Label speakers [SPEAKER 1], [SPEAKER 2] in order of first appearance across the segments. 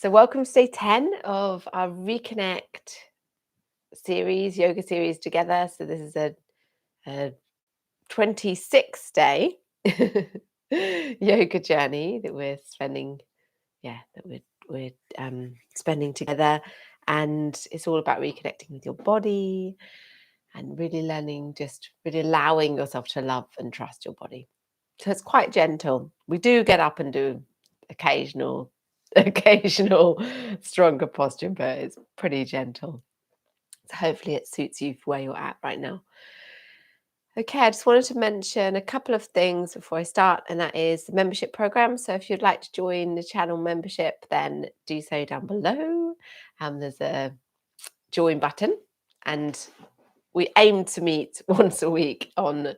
[SPEAKER 1] So welcome to day 10 of our ReConnect series, yoga series together. So this is a 26th day yoga journey that we're spending, spending together. And it's all about reconnecting with your body and really learning, just really allowing yourself to love and trust your body. So it's quite gentle. We do get up and do occasional stronger posture, but it's pretty gentle. So hopefully it suits you for where you're at right now. Okay, I just wanted to mention a couple of things before I start, and that is the membership program. So if you'd like to join the channel membership, then do so down below. There's a join button, and we aim to meet once a week on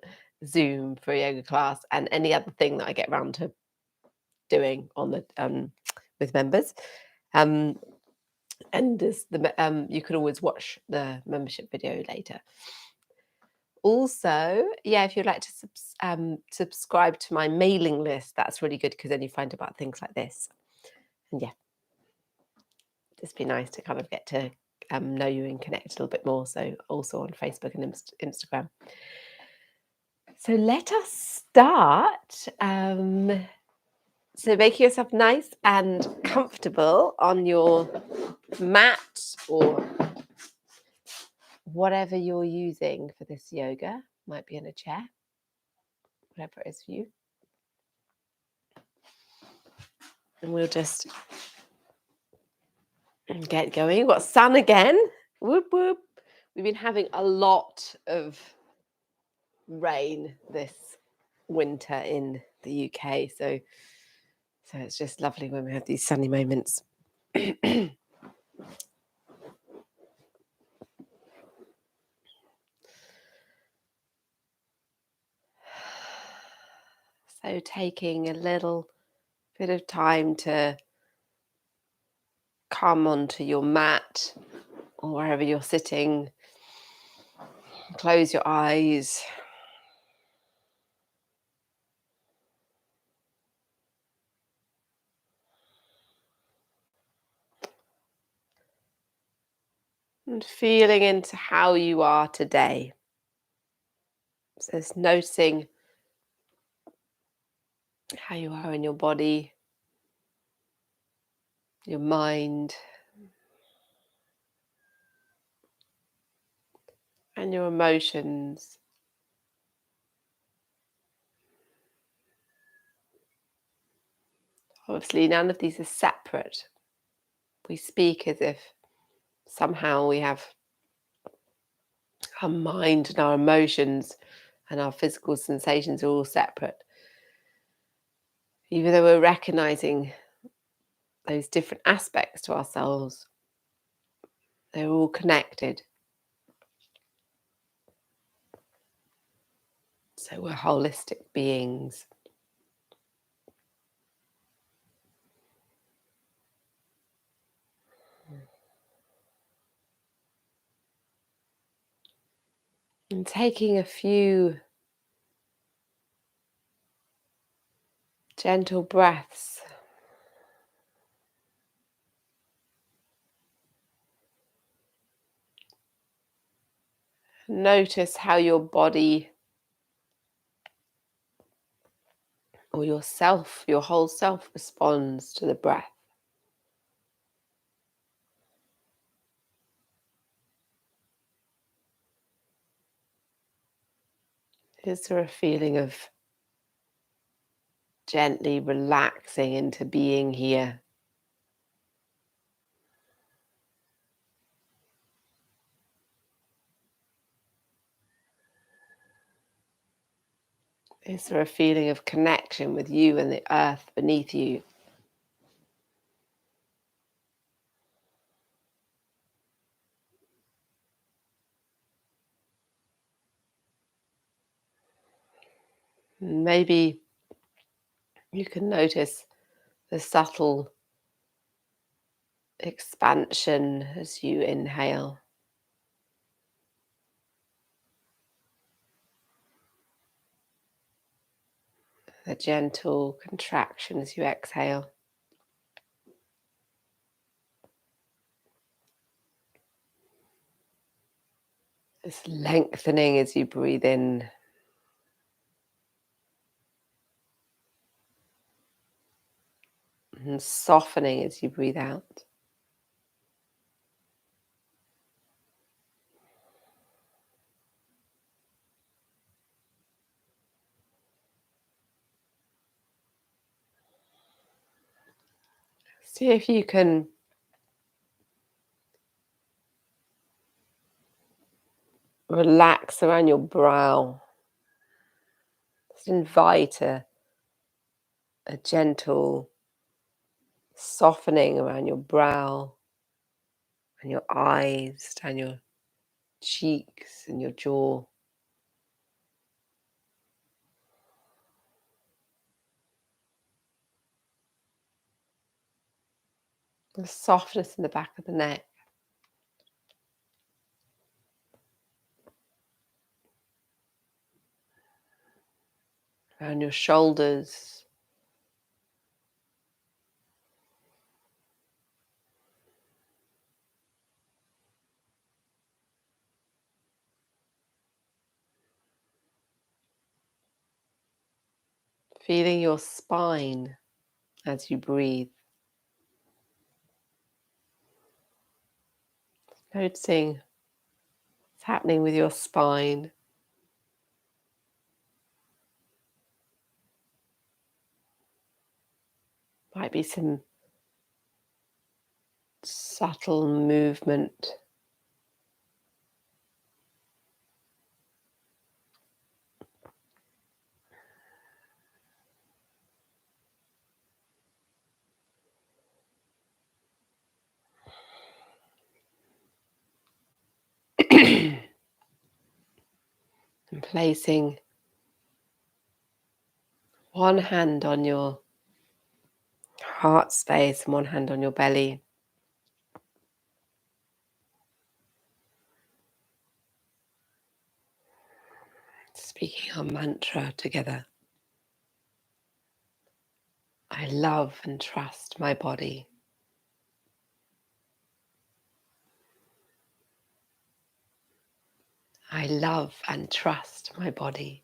[SPEAKER 1] Zoom for a yoga class and any other thing that I get around to doing on the with members. And there's you can always watch the membership video later. Also, yeah, if you'd like to subscribe to my mailing list, that's really good because then you find about things like this. And yeah, just be nice to kind of get to know you and connect a little bit more. So also on Facebook and Instagram. So let us start. So make yourself nice and comfortable on your mat or whatever you're using for this yoga. Might be in a chair, whatever it is for you. And we'll just get going. We've got sun again. Whoop, whoop. We've been having a lot of rain this winter in the UK. So it's just lovely when we have these sunny moments. So taking a little bit of time to come onto your mat or wherever you're sitting. Close your eyes. And feeling into how you are today. So it's noticing how you are in your body, your mind, and your emotions. Obviously, none of these are separate. We speak as if somehow we have our mind and our emotions and our physical sensations are all separate. Even though we're recognizing those different aspects to ourselves, they're all connected. So we're holistic beings. And taking a few gentle breaths. Notice how your body or yourself, your whole self responds to the breath. Is there a feeling of gently relaxing into being here? Is there a feeling of connection with you and the earth beneath you? Maybe you can notice the subtle expansion as you inhale. The gentle contraction as you exhale. Just lengthening as you breathe in. And softening as you breathe out. See if you can relax around your brow. Just invite a gentle softening around your brow and your eyes, down your cheeks and your jaw. The softness in the back of the neck. Around your shoulders. Feeling your spine as you breathe. Noticing what's happening with your spine. Might be some subtle movement. And placing one hand on your heart space and one hand on your belly. Speaking our mantra together. I love and trust my body. I love and trust my body.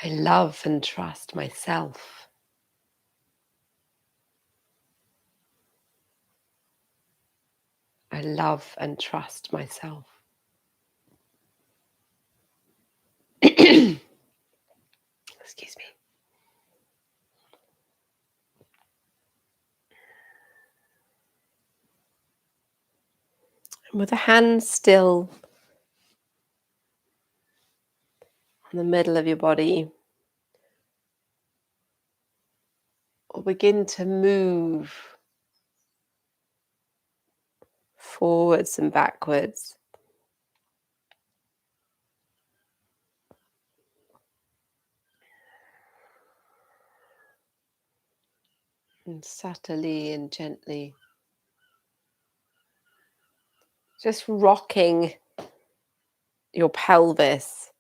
[SPEAKER 1] I love and trust myself. I love and trust myself. Excuse me. And with the hands still in the middle of your body, we'll begin to move forwards and backwards. And subtly and gently. Just rocking your pelvis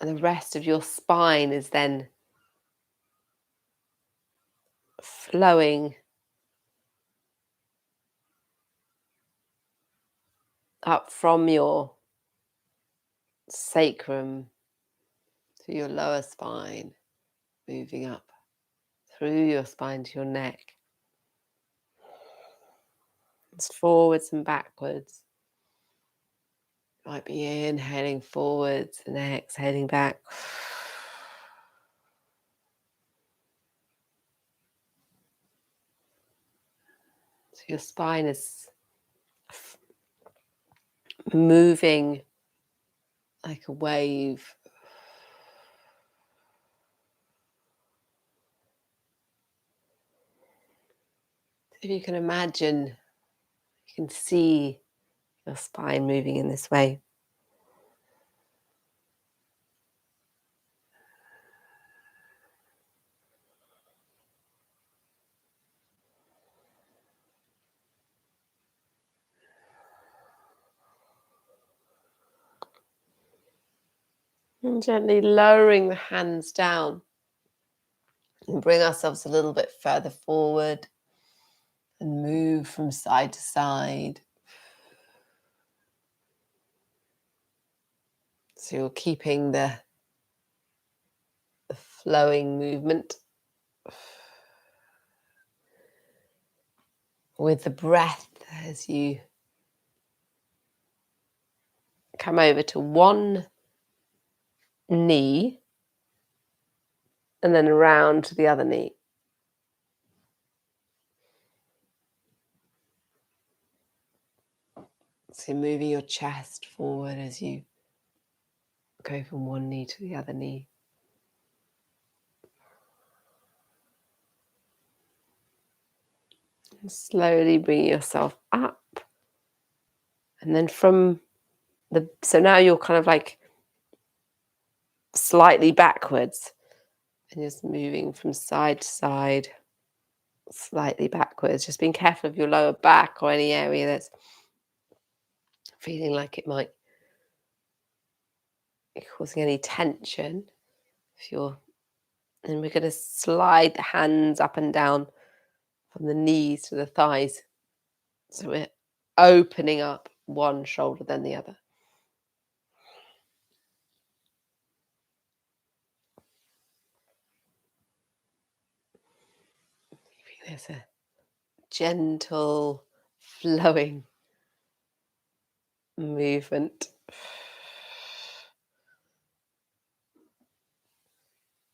[SPEAKER 1] and the rest of your spine is then flowing up from your sacrum to your lower spine, moving up through your spine to your neck. It's forwards and backwards. Might be inhaling forwards and exhaling back. So your spine is moving like a wave. If you can imagine, you can see your spine moving in this way. And gently lowering the hands down. And bring ourselves a little bit further forward and move from side to side. So you're keeping the flowing movement with the breath as you come over to one knee and then around to the other knee. So moving your chest forward as you go from one knee to the other knee. And slowly bring yourself up. And then so now you're kind of like slightly backwards. And just moving from side to side, slightly backwards. Just being careful of your lower back or any area that's feeling like it might be causing any tension. And we're going to slide the hands up and down from the knees to the thighs. So we're opening up one shoulder then the other. There's a gentle flowing movement.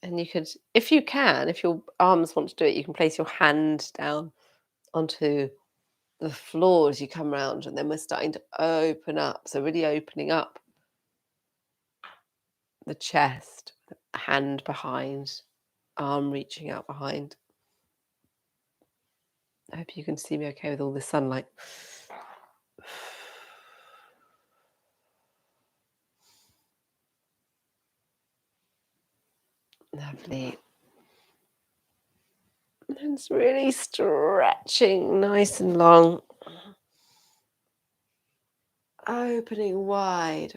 [SPEAKER 1] And you could, if your arms want to do it, you can place your hand down onto the floor as you come round, and then we're starting to open up. So really opening up the chest, hand behind, arm reaching out behind. I hope you can see me okay with all this sunlight. Lovely. And it's really stretching nice and long. Opening wide.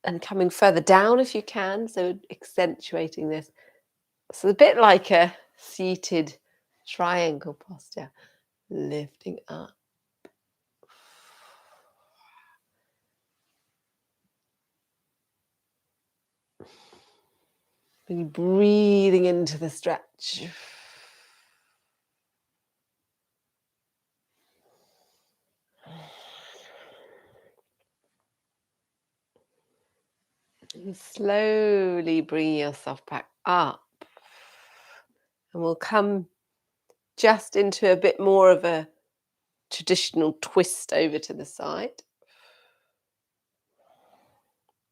[SPEAKER 1] And coming further down if you can, so accentuating this. So a bit like a seated triangle posture. Lifting up. Really breathing into the stretch. And slowly bring yourself back up. And we'll come just into a bit more of a traditional twist over to the side.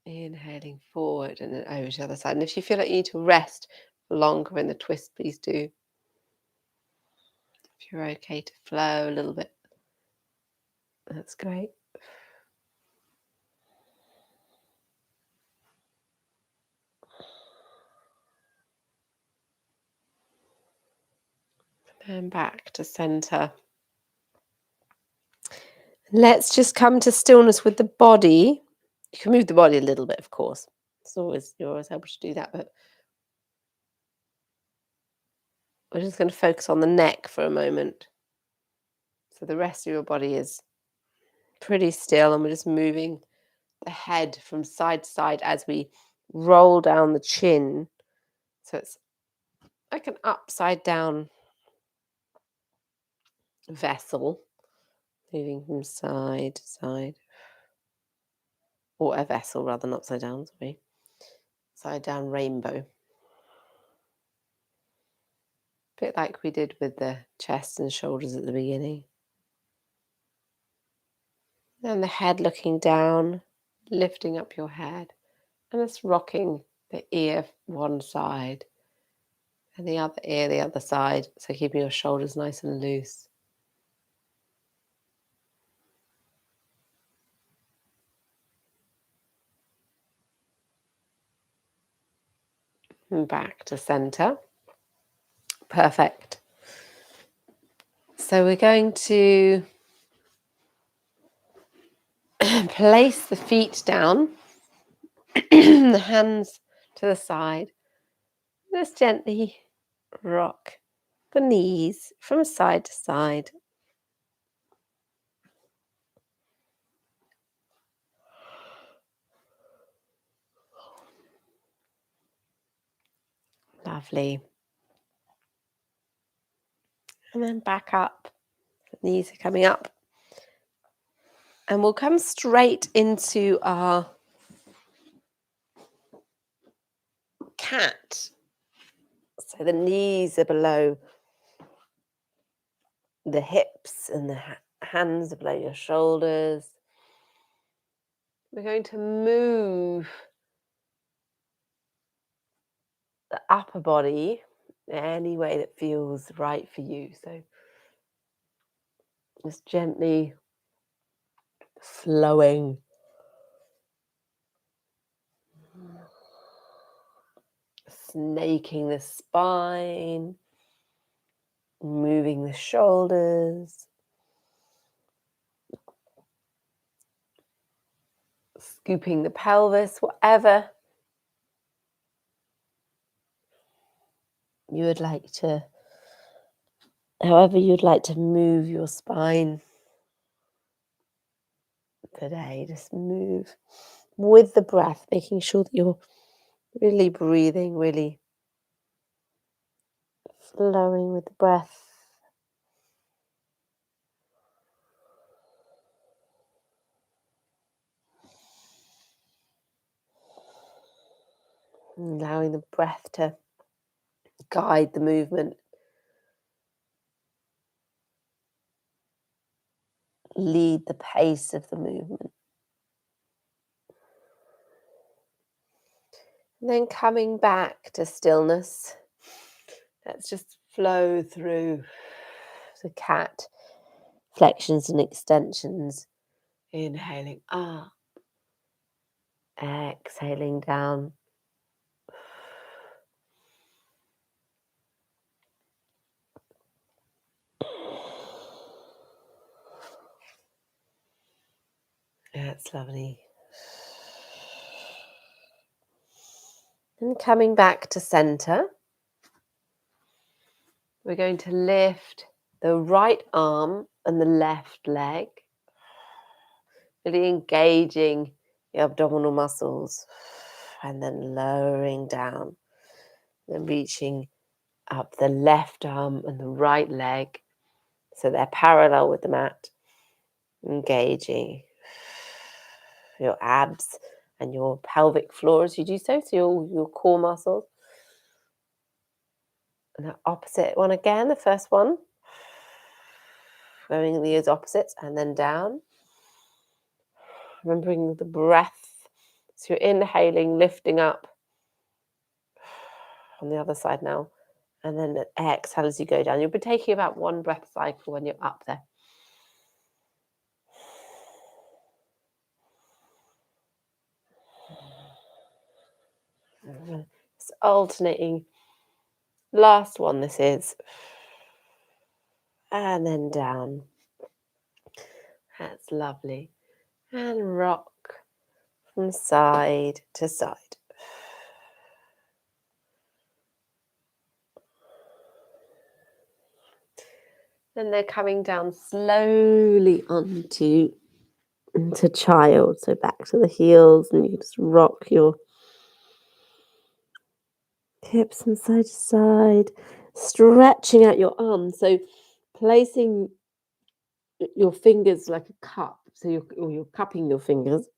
[SPEAKER 1] Inhaling forward and then over to the other side. And if you feel like you need to rest longer in the twist, please do. If you're okay to flow a little bit, that's great. And back to center. Let's just come to stillness with the body. You can move the body a little bit, of course. You're always able to do that, but we're just going to focus on the neck for a moment. So the rest of your body is pretty still, and we're just moving the head from side to side as we roll down the chin. So it's like an upside down vessel, moving from side to side. Or a vessel rather than upside down, sorry. Upside down rainbow. A bit like we did with the chest and shoulders at the beginning. And the head looking down, lifting up your head. And just rocking the ear one side and the other ear the other side. So keeping your shoulders nice and loose. And back to center. Perfect. So we're going to place the feet down, the hands to the side. Just gently rock the knees from side to side. Lovely. And then back up. The knees are coming up. And we'll come straight into our cat. So the knees are below the hips and the hands are below your shoulders. We're going to move the upper body any way that feels right for you. So just gently flowing. Snaking the spine, moving the shoulders, scooping the pelvis, whatever you would like to, however you'd like to move your spine today. Just move with the breath, making sure that you're really breathing, really flowing with the breath. Allowing the breath to guide the movement, lead the pace of the movement. And then coming back to stillness. Let's just flow through the cat flexions and extensions. Inhaling up, exhaling down. That's lovely. And coming back to center, we're going to lift the right arm and the left leg, really engaging the abdominal muscles, and then lowering down, then reaching up the left arm and the right leg so they're parallel with the mat, engaging your abs and your pelvic floor as you do so, so your core muscles. And the opposite one again, the first one, going the opposites and then down. Remembering the breath. So you're inhaling, lifting up on the other side now. And then exhale as you go down. You'll be taking about one breath cycle when you're up there. It's alternating. Last one this is. And then down. That's lovely. And rock from side to side. Then they're coming down slowly into child. So back to the heels, and you just rock your hips from side to side, stretching out your arms. So placing your fingers like a cup. So you're cupping your fingers.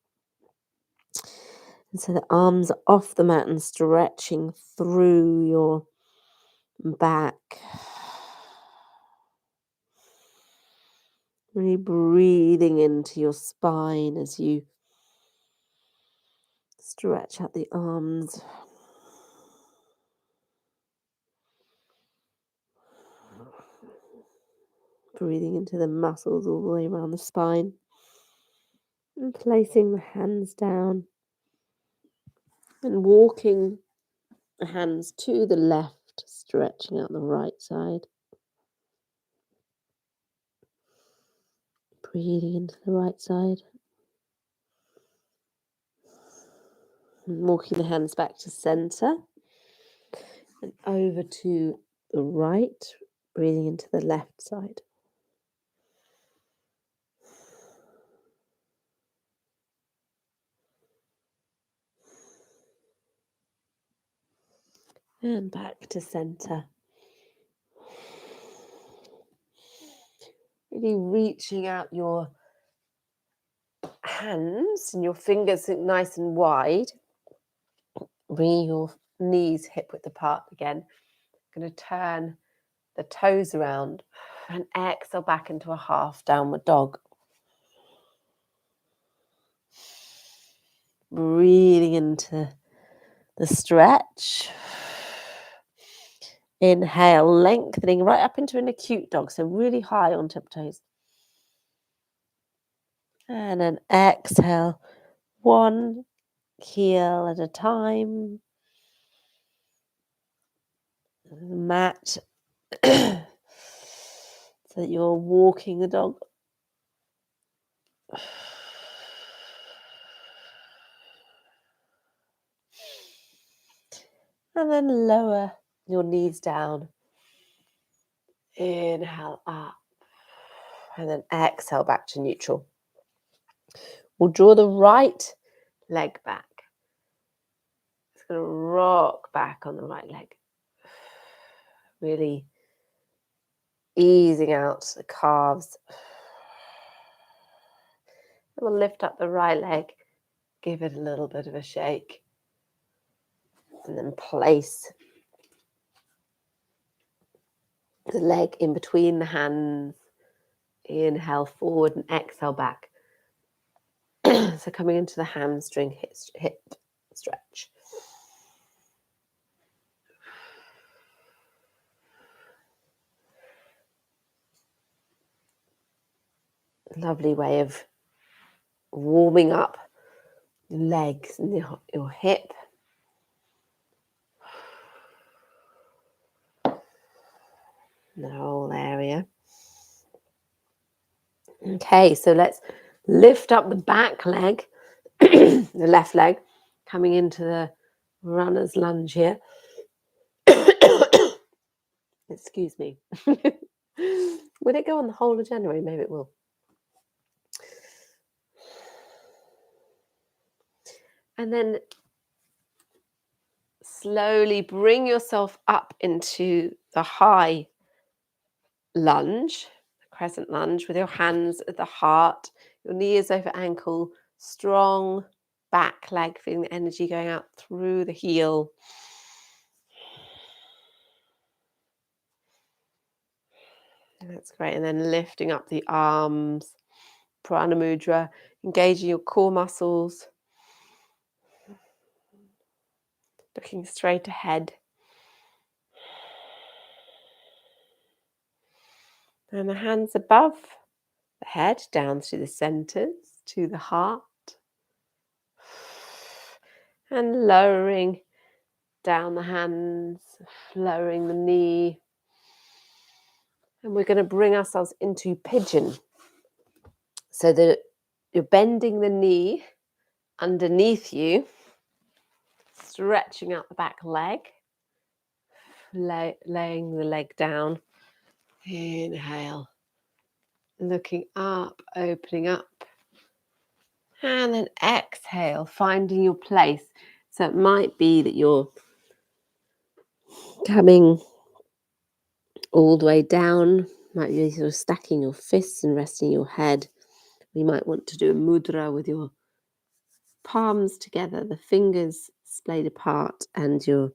[SPEAKER 1] And so the arms are off the mat and stretching through your back. Really breathing into your spine as you stretch out the arms. Breathing into the muscles all the way around the spine. And placing the hands down. And walking the hands to the left, stretching out the right side. Breathing into the right side. Walking the hands back to center and over to the right, breathing into the left side. And back to center. Really reaching out your hands and your fingers nice and wide. Bringing your knees hip width apart again. Going to turn the toes around and exhale back into a half downward dog. Breathing into the stretch. Inhale, lengthening right up into an acute dog, so really high on tiptoes. And then exhale, one heel at a time. The mat, so that you're walking the dog. And then lower your knees down. Inhale up. And then exhale back to neutral. We'll draw the right leg back. It's going to rock back on the right leg. Really easing out the calves. And we'll lift up the right leg. Give it a little bit of a shake. And then place the leg in between the hands. Inhale forward and exhale back. So coming into the hamstring hip stretch. Lovely way of warming up your legs and your hip. The whole area. Okay, so let's lift up the back leg, the left leg, coming into the runner's lunge here. Excuse me. Will it go on the whole of January? Maybe it will. And then slowly bring yourself up into the high lunge, crescent lunge, with your hands at the heart, your knee is over ankle, strong back leg, feeling the energy going out through the heel. That's great. And then lifting up the arms, Prana Mudra, engaging your core muscles, looking straight ahead. And the hands above the head, down through the centers, to the heart. And lowering down the hands, lowering the knee. And we're going to bring ourselves into pigeon. So that you're bending the knee underneath you, stretching out the back leg, laying the leg down. Inhale, looking up, opening up. And then exhale, finding your place. So it might be that you're coming all the way down, might be sort of stacking your fists and resting your head. You might want to do a mudra with your palms together, the fingers splayed apart, and your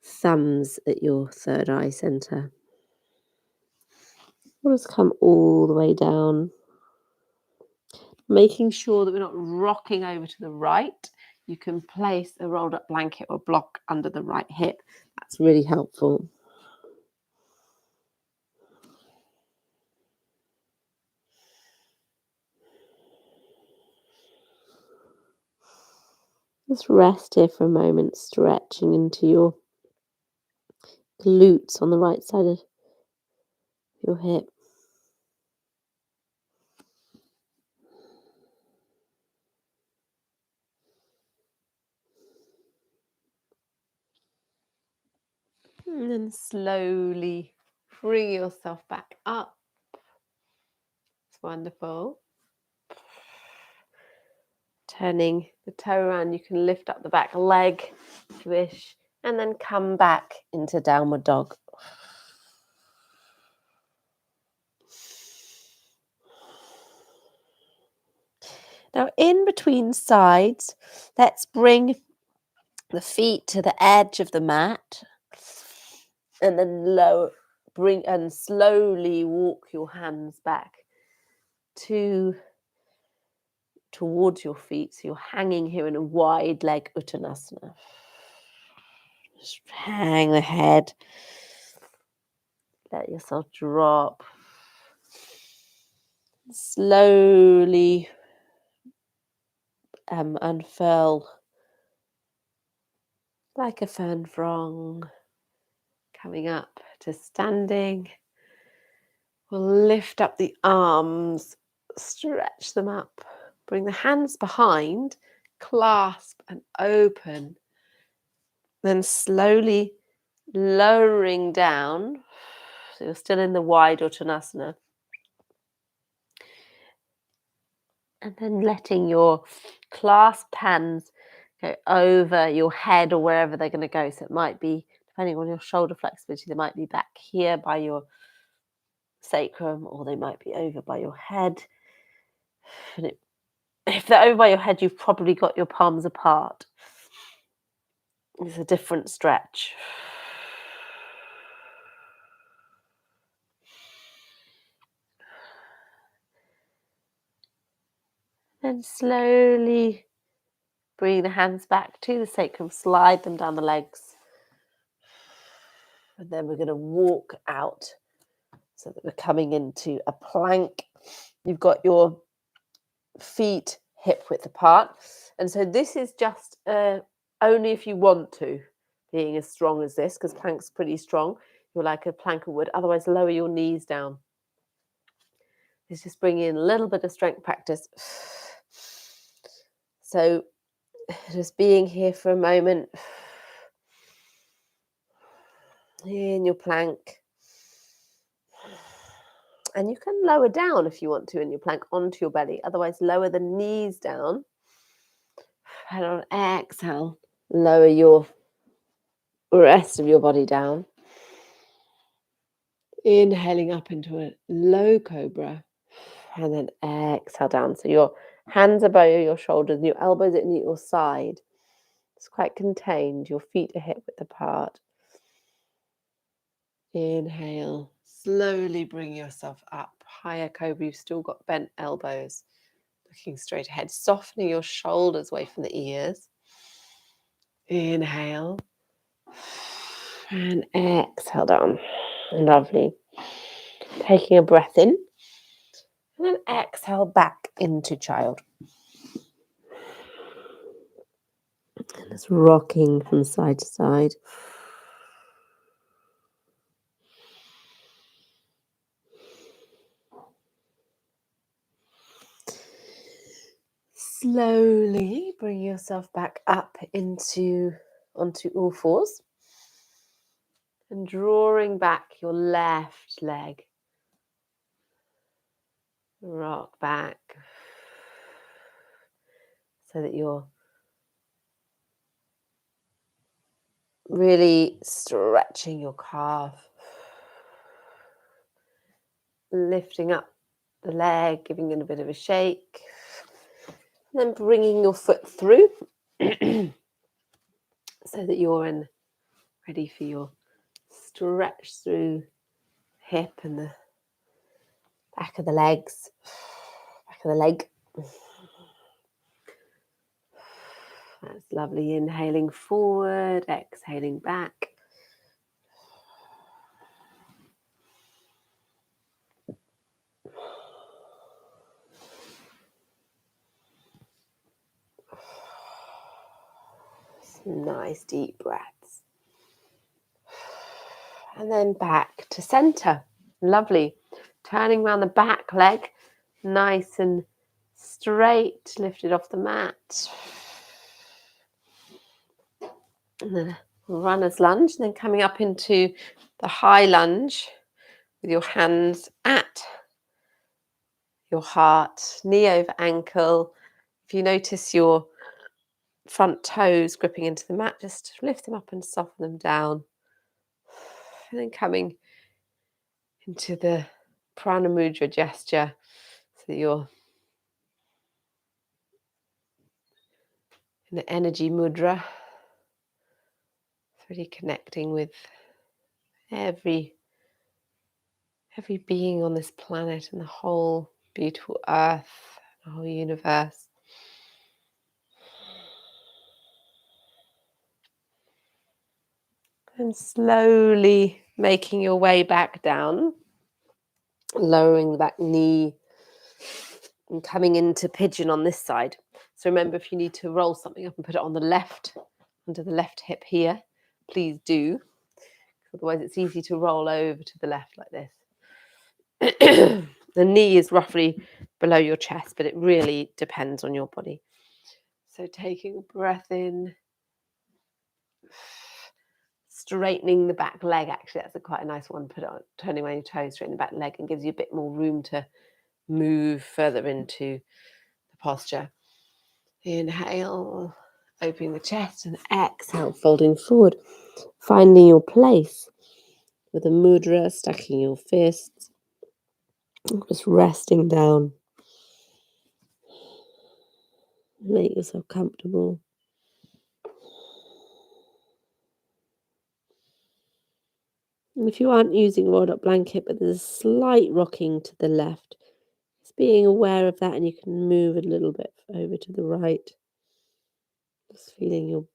[SPEAKER 1] thumbs at your third eye center. We'll just come all the way down, making sure that we're not rocking over to the right. You can place a rolled up blanket or block under the right hip. That's really helpful. Just rest here for a moment, stretching into your glutes on the right side of your hip. And then slowly bring yourself back up. It's wonderful. Turning the toe around, you can lift up the back leg if you wish, and then come back into downward dog. Now, in between sides, let's bring the feet to the edge of the mat, and then bring and slowly walk your hands back towards your feet. So you're hanging here in a wide leg Uttanasana. Just hang the head. Let yourself drop. Slowly unfurl like a fern frond, coming up to standing. We'll lift up the arms, stretch them up, bring the hands behind, clasp and open, then slowly lowering down. So you're still in the wide Uttanasana. And then letting your clasped hands go over your head or wherever they're going to go. So it might be, depending on your shoulder flexibility, they might be back here by your sacrum, or they might be over by your head. And if they're over by your head, you've probably got your palms apart. It's a different stretch. Then slowly bring the hands back to the sacrum, slide them down the legs. And then we're going to walk out so that we're coming into a plank. You've got your feet hip width apart. And so this is just only if you want to, being as strong as this, because plank's pretty strong. You're like a plank of wood. Otherwise, lower your knees down. It's just bringing in a little bit of strength practice. So just being here for a moment in your plank. And you can lower down if you want to in your plank onto your belly. Otherwise, lower the knees down. And on exhale, lower your rest of your body down. Inhaling up into a low cobra. And then exhale down. So your hands are by your shoulders and your elbows are at your side. It's quite contained. Your feet are hip width apart. Inhale. Slowly bring yourself up. Higher cobra. You've still got bent elbows. Looking straight ahead. Softening your shoulders away from the ears. Inhale. And exhale down. Lovely. Taking a breath in. And then exhale back into child. And it's rocking from side to side. Slowly bring yourself back up onto all fours. And drawing back your left leg. Rock back. So that you're really stretching your calf. Lifting up the leg, giving it a bit of a shake. And then bringing your foot through. So that you're ready for your stretch through hip and the back of the legs, back of the leg. That's lovely. Inhaling forward, exhaling back. Some nice deep breaths. And then back to center. Lovely. Turning around the back leg, nice and straight, lifted off the mat. And then runner's lunge, and then coming up into the high lunge with your hands at your heart, knee over ankle. If you notice your front toes gripping into the mat, just lift them up and soften them down. And then coming into the prana mudra gesture, so that you're in the energy mudra, really connecting with every being on this planet and the whole beautiful earth, the whole universe. And slowly making your way back down, lowering the back knee and coming into pigeon on this side. So remember, if you need to roll something up and put it on the left, under the left hip here, please do. Otherwise it's easy to roll over to the left like this. The knee is roughly below your chest, but it really depends on your body. So taking a breath in, straightening the back leg. Actually, that's quite a nice one. Put it on, turning around your toes, straightening the back leg, and gives you a bit more room to move further into the posture. Inhale, opening the chest, and exhale, folding forward, finding your place with a mudra, stacking your fists, just resting down. Make yourself comfortable. And if you aren't using a rolled up blanket, but there's a slight rocking to the left, just being aware of that, and you can move a little bit over to the right. Just feeling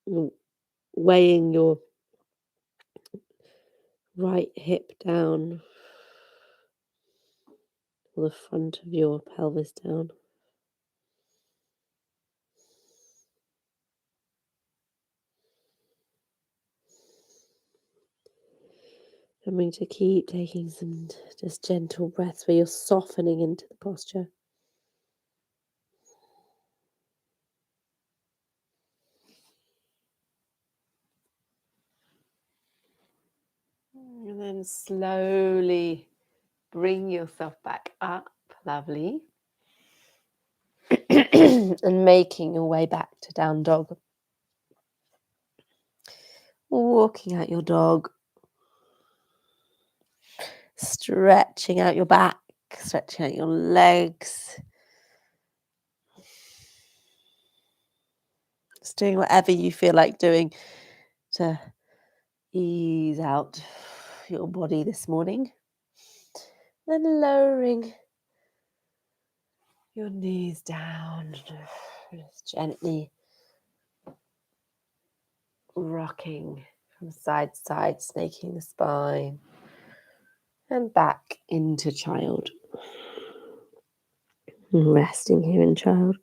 [SPEAKER 1] your weighing your right hip down, or the front of your pelvis down. Remembering to keep taking some just gentle breaths where you're softening into the posture. And then slowly bring yourself back up. Lovely. And making your way back to down dog. Walking out your dog. Stretching out your back, stretching out your legs. Just doing whatever you feel like doing to ease out your body this morning. Then lowering your knees down, just gently rocking from side to side, snaking the spine, and back into child. And resting here in child.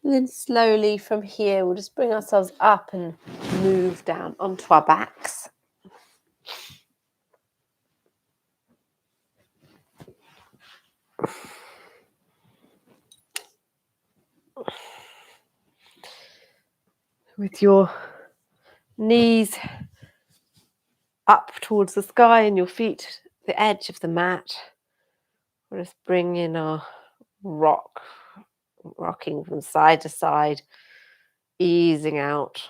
[SPEAKER 1] And then slowly from here, we'll just bring ourselves up and move down onto our backs. With your knees up towards the sky and your feet the edge of the mat, we'll just bring in our rocking from side to side, easing out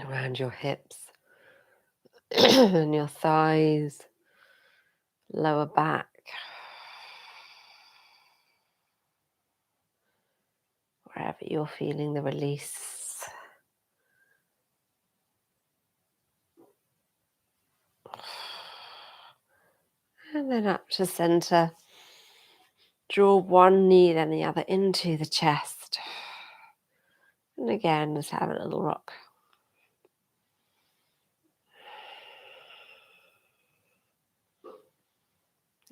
[SPEAKER 1] around your hips and your thighs, lower back, wherever you're feeling the release. And then up to center. Draw one knee then the other into the chest. And again, just have a little rock.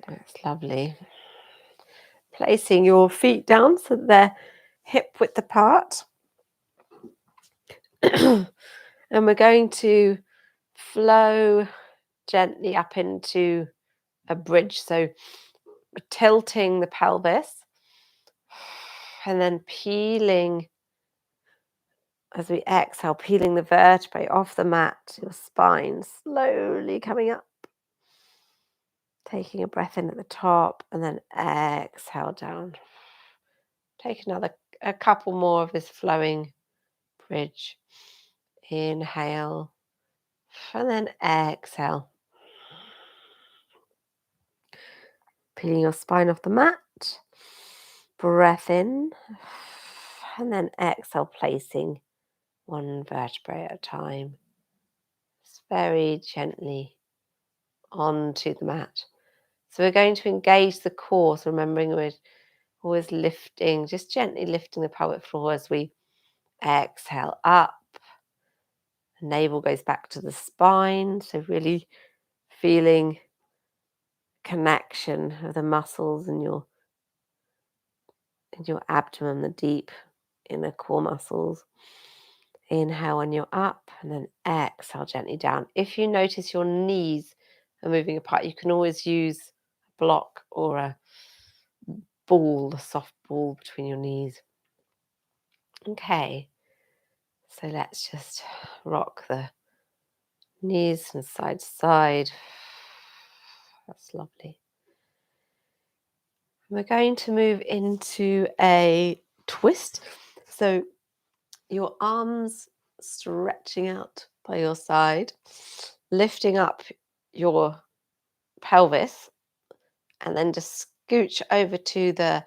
[SPEAKER 1] That's lovely. Placing your feet down so that they're hip width apart. And we're going to flow gently up into a bridge. So we're tilting the pelvis and then peeling, as we exhale, peeling the vertebrae off the mat, your spine slowly coming up. Taking a breath in at the top and then exhale down. Take a couple more of this flowing bridge. Inhale and then exhale. Peeling your spine off the mat. Breath in and then exhale, placing one vertebrae at a time. Just very gently onto the mat. So we're going to engage the core. So remembering we're always lifting, just gently lifting the pelvic floor as we exhale up. The navel goes back to the spine. So really feeling connection of the muscles in your abdomen, the deep inner core muscles. Inhale when you're up and then exhale gently down. If you notice your knees are moving apart, you can always use a block or a ball, a soft ball between your knees. Okay, so let's just rock the knees from side to side. That's lovely. We're going to move into a twist. So your arms stretching out by your side, lifting up your pelvis, and then just scooch over to the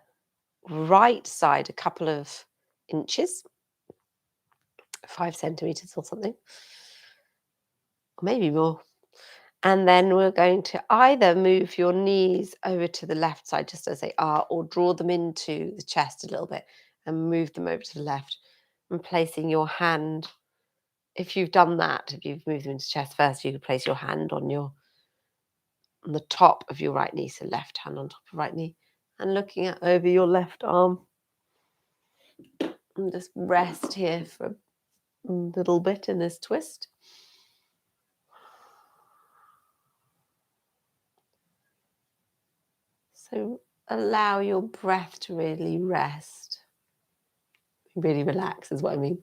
[SPEAKER 1] right side a couple of inches, 5 centimeters or something, or maybe more. And then we're going to either move your knees over to the left side, just as they are, or draw them into the chest a little bit and move them over to the left, and placing your hand. If you've done that, if you've moved them into chest first, you can place your hand on the top of your right knee, so left hand on top of right knee, and looking over your left arm. And just rest here for a little bit in this twist. So allow your breath to really rest. Really relax is what I mean.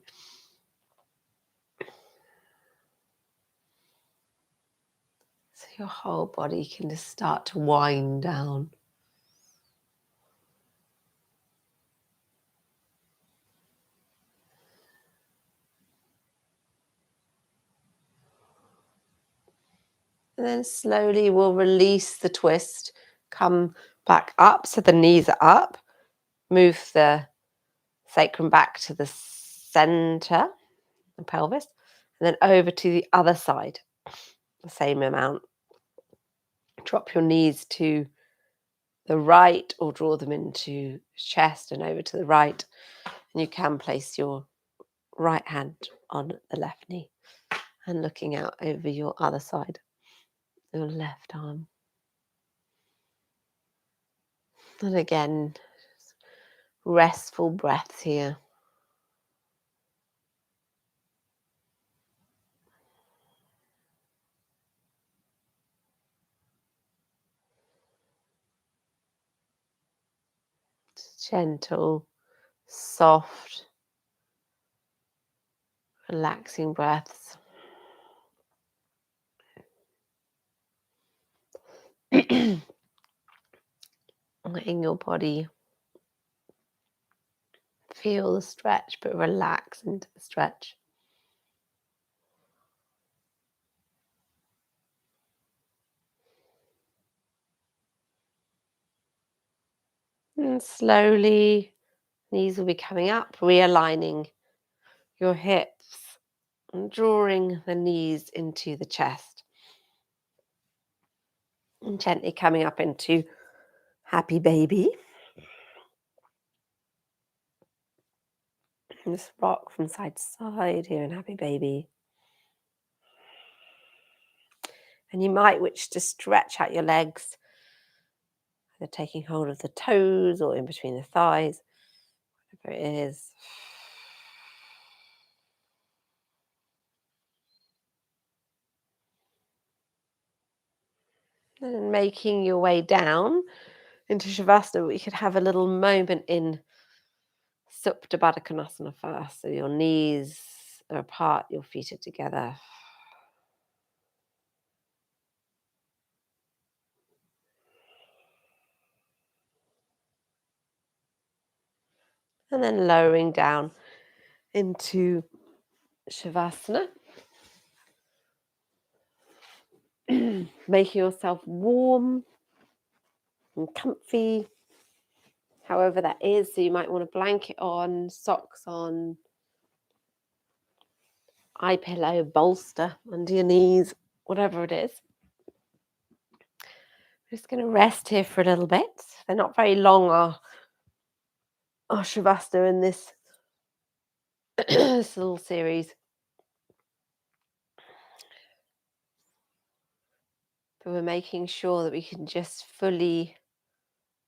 [SPEAKER 1] So your whole body can just start to wind down. And then slowly we'll release the twist, come back up so the knees are up, move the sacrum back to the center, the pelvis, and then over to the other side, the same amount. Drop your knees to the right or draw them into chest and over to the right. And you can place your right hand on the left knee and looking out over your other side, your left arm. And again, restful breaths here. Gentle, soft, relaxing breaths. Letting your body feel the stretch, but relax into the stretch. And slowly, knees will be coming up, realigning your hips and drawing the knees into the chest. And gently coming up into happy baby. And just rock from side to side here in happy baby. And you might wish to stretch out your legs, either taking hold of the toes or in between the thighs, whatever it is. And making your way down into Shavasana, we could have a little moment in Supta Baddha Konasana first. So your knees are apart, your feet are together. And then lowering down into Shavasana. Making yourself warm and comfy, however that is. So you might want a blanket on, socks on, eye pillow, bolster under your knees, whatever it is. I'm just going to rest here for a little bit. They're not very long, our Shavasana in this, this little series. But we're making sure that we can just fully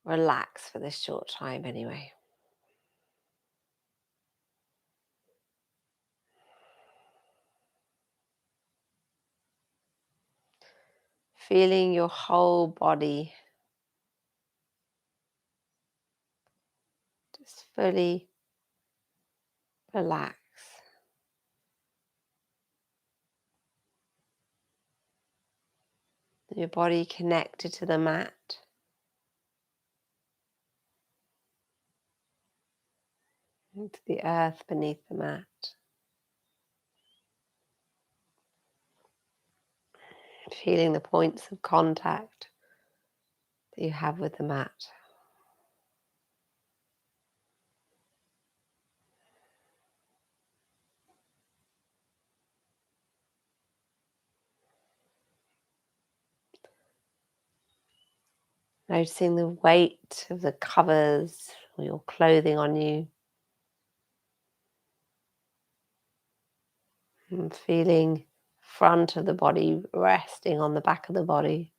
[SPEAKER 1] relax for this short time anyway. Feeling your whole body just fully relax. Your body connected to the mat. To the earth beneath the mat. Feeling the points of contact that you have with the mat. Noticing the weight of the covers or your clothing on you. And feeling front of the body resting on the back of the body.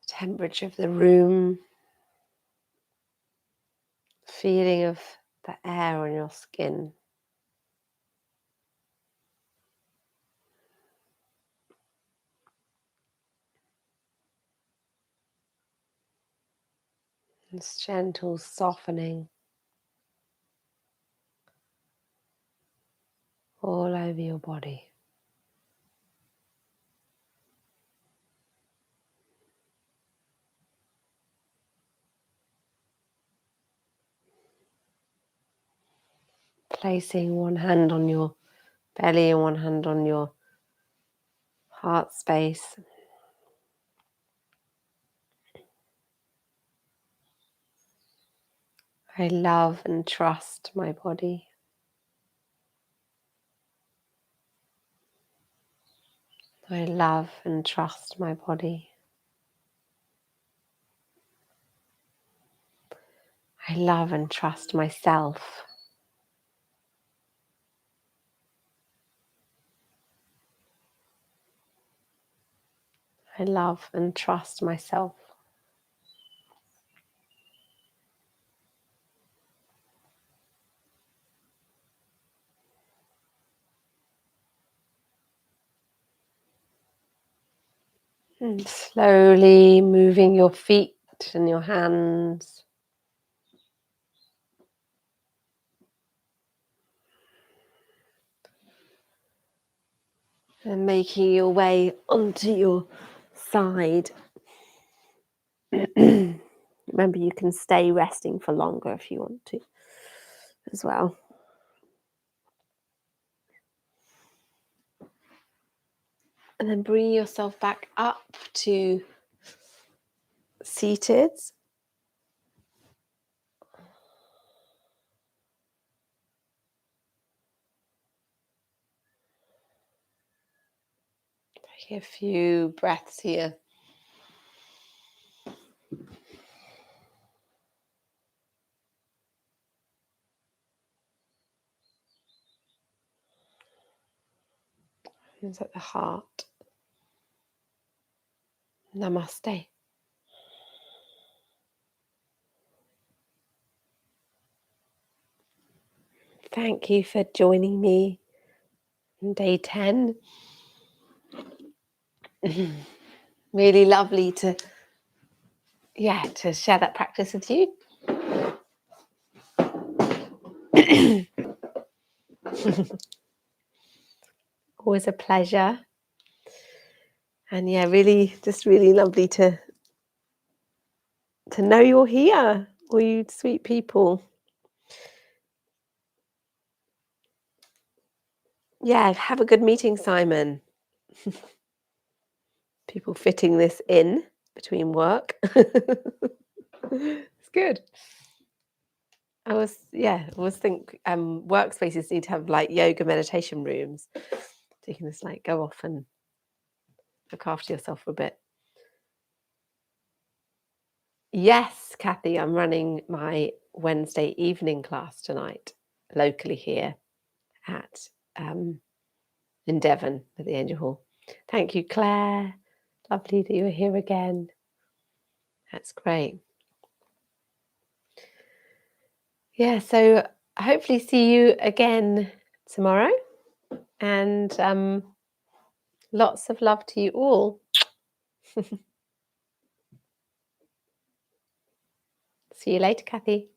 [SPEAKER 1] Temperature of the room. Feeling of the air on your skin. This gentle softening all over your body. Placing one hand on your belly and one hand on your heart space. I love and trust my body. I love and trust my body. I love and trust myself. I love and trust myself. And slowly moving your feet and your hands. And making your way onto your side. Remember, you can stay resting for longer if you want to as well. And then bring yourself back up to seated. Take a few breaths here. Hands at the heart. Namaste. Thank you for joining me on day 10. Really lovely to share that practice with you. Always a pleasure. And really lovely to know you're here, all you sweet people. Yeah, have a good meeting, Simon. People fitting this in between work. It's good. I always think workspaces need to have like yoga meditation rooms. So you can just like go off and look after yourself for a bit. Yes, Kathy, I'm running my Wednesday evening class tonight, locally here at in Devon at the Angel Hall. Thank you, Claire. Lovely that you're here again. That's great. Yeah, so hopefully see you again tomorrow. And lots of love to you all. See you later, Kathy.